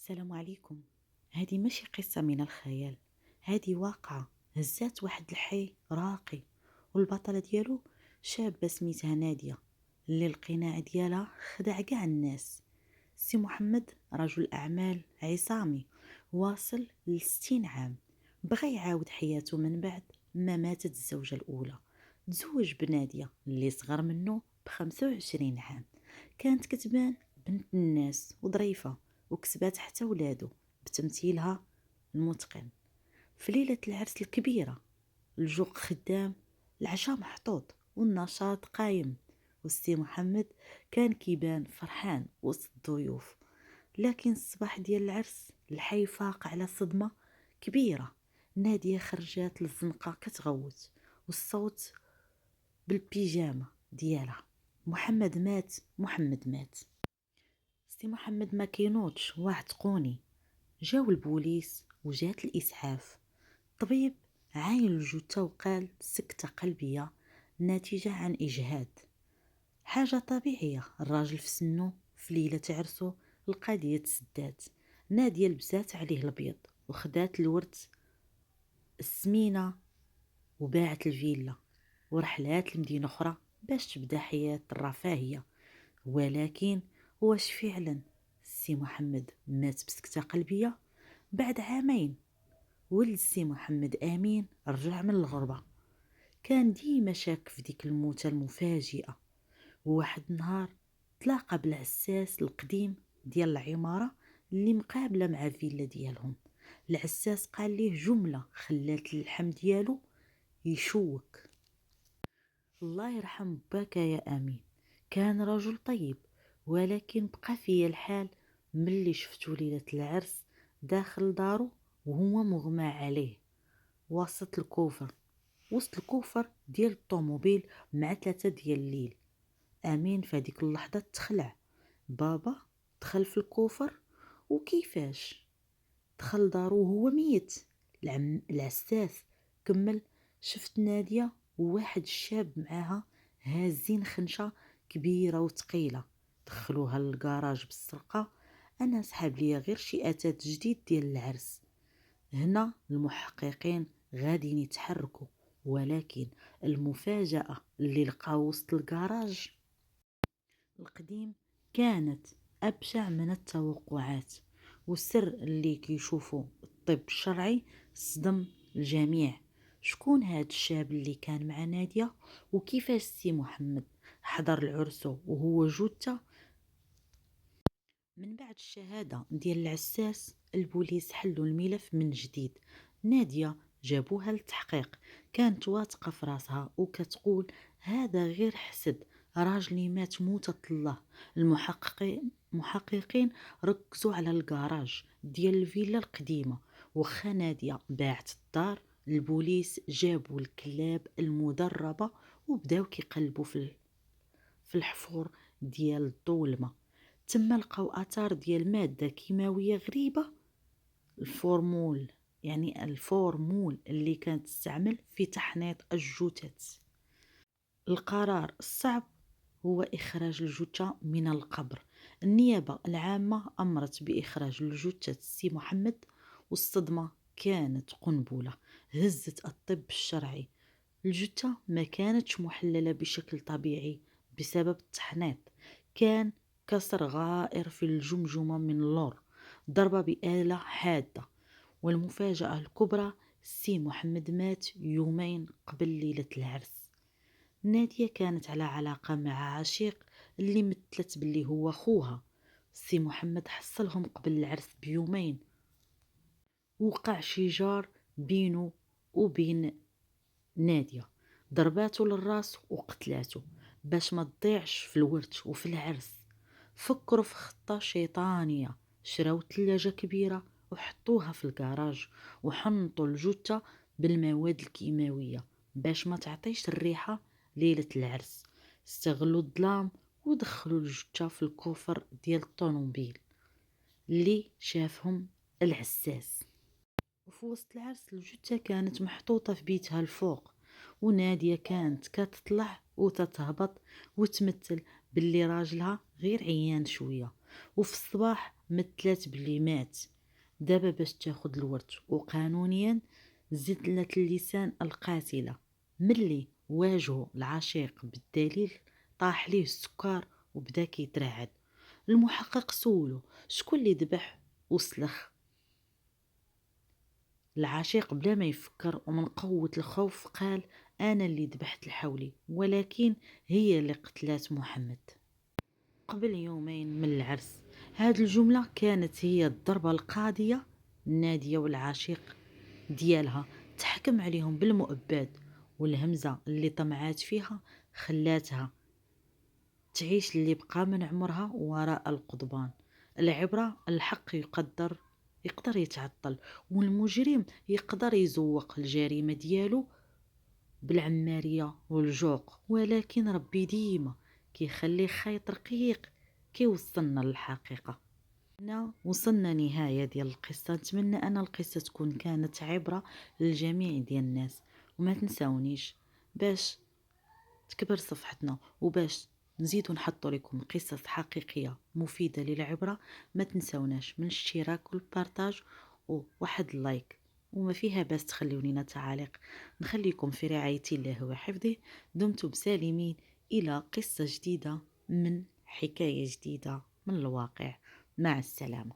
السلام عليكم. هذه ماشي قصة من الخيال، هذه واقعة هزات واحد الحي راقي، والبطلة ديالو شابة سميتها نادية اللي القناع ديالها خدع كاع الناس. سي محمد رجل أعمال عصامي واصل ل60 عام، بغى يعاود حياته من بعد ما ماتت الزوجة الأولى. تزوج بنادية اللي صغر منه ب25 عام، كانت كتبان بنت الناس وظريفة، وكسبات حتى ولادو بتمثيلها المتقن. في ليلة العرس الكبيرة الجوق خدام، العشاء محطوط والنشاط قايم، والسي محمد كان كيبان فرحان وسط الضيوف. لكن الصباح ديال العرس الحي فاق على صدمة كبيرة. نادية خرجات للزنقة كتغوت، والصوت بالبيجامة ديالها: محمد مات، محمد مات. سي محمد ما كينوضش واعتقوني. جاو البوليس وجات الإسعاف. طبيب عاين الجثة وقال سكتة قلبية ناتجة عن إجهاد، حاجة طبيعية. الراجل في سنه في ليلة عرسو القضية تسدات. نادية لبسات عليه الأبيض وخدات الورد السمينة وباعت الفيلا ورحلات لمدينة أخرى باش تبدا حياة الرفاهية. ولكن واش فعلا السي محمد مات بسكتة قلبية؟ بعد عامين ولد السي محمد أمين رجع من الغربة، كان ديما شاك في ديك الموتة المفاجئة. وواحد النهار تلاقى بالعساس القديم ديال العمارة اللي مقابلة مع فيلا ديالهم. العساس قال ليه جملة خلات اللحم ديالو يشوك: الله يرحم باك يا أمين، كان رجل طيب، ولكن بقى فيا الحال ملي شفتو ليلة العرس داخل دارو وهو مغمى عليه وسط الكوفر ديال الطوموبيل مع 3 ديال الليل. أمين في هذيك اللحظة تخلع. بابا دخل في الكوفر؟ وكيفاش دخل دارو وهو ميت؟ العساس كمل: شفت نادية وواحد الشاب معاها هازين خنشة كبيرة وثقيلة، دخلوها للكراج بالسرقة. أنا سحب ليا غير شي أتات جديد ديال العرس. هنا المحققين غادي يتحركوا، ولكن المفاجأة اللي لقاو وسط الكراج القديم كانت أبشع من التوقعات. والسر اللي كيشوفوا الطب الشرعي صدم الجميع. شكون هاد الشاب اللي كان مع نادية؟ وكيفاش سي محمد حضر العرسو وهو جثة؟ من بعد الشهادة ديال العساس البوليس حلوا الملف من جديد. نادية جابوها للتحقيق، كانت واثقة في راسها وكتقول هذا غير حسد، راجلي مات موتة الله. المحققين ركزوا على الكراج ديال الفيلا القديمة. وخا نادية باعت الدار، البوليس جابوا الكلاب المدربة وبداو كيقلبوا في الحفور ديال الظلمة. تما لقاو اثار ديال ماده كيماويه غريبه، الفورمول، يعني الفورمول اللي كانت تستعمل في تحنيط الجثث. القرار الصعب هو اخراج الجثه من القبر. النيابه العامه امرت باخراج الجثه السي محمد، والصدمه كانت قنبله هزت الطب الشرعي. الجثه ما كانتش محلله بشكل طبيعي بسبب التحنيط، كان كسر غائر في الجمجمة من اللور، ضربة بآلة حادة. والمفاجأة الكبرى: سي محمد مات يومين قبل ليلة العرس. نادية كانت على علاقة مع عشيق اللي مثلت باللي هو خوها. سي محمد حصلهم قبل العرس بيومين، وقع شجار بينه وبين نادية، ضرباته للراس وقتلاته باش ما تضيعش في الورد وفي العرس. فكروا في خطة شيطانية، شراو ثلاجة كبيرة وحطوها في الكراج وحنطوا الجثة بالمواد الكيماوية باش ما تعطيش الريحة ليلة العرس. استغلوا الظلام ودخلوا الجثة في الكوفر ديال الطوموبيل اللي شافهم العساس. وفي وسط العرس الجثة كانت محطوطة في بيتها الفوق، ونادية كانت كتطلع وتتهبط وتمثل باللي راجلها غير عيان شوية. وفي الصباح مثلات بلي مات. دابا باش تاخد الورث وقانونيا زلة اللسان القاتلة. ملي واجهوا العشيق بالدليل طاح ليه السكر وبدا كيترعد. المحقق سولو شكون اللي ذبح وسلخ العشيق بلا ما يفكر، ومن قوة الخوف قال أنا اللي ذبحت الحولي، ولكن هي اللي قتلات محمد قبل يومين من العرس. هاد الجملة كانت هي الضربة القاضية. نادية والعشيق ديالها تحكم عليهم بالمؤبد، والهمزة اللي طمعات فيها خلاتها تعيش اللي بقى من عمرها وراء القضبان. العبرة الحق يقدر يتعطل، والمجرم يقدر يزوق الجريمة ديالو بالعمارية والجوق، ولكن ربي ديما كيخلي خيط رقيق كيوصلنا للحقيقة. هنا وصلنا نهاية ديال القصة. نتمنى أن القصة تكون كانت عبرة للجميع ديال الناس، وما تنساونيش باش تكبر صفحتنا وباش نزيدو نحطو لكم قصص حقيقية مفيدة للعبرة. ما تنساوناش من الاشتراك والبارتاج وواحد اللايك، وما فيها باس تخليو لنا تعاليق. نخليكم في رعاية الله وحفظه. دمتم بسالمين إلى قصة جديدة من حكاية جديدة من الواقع. مع السلامة.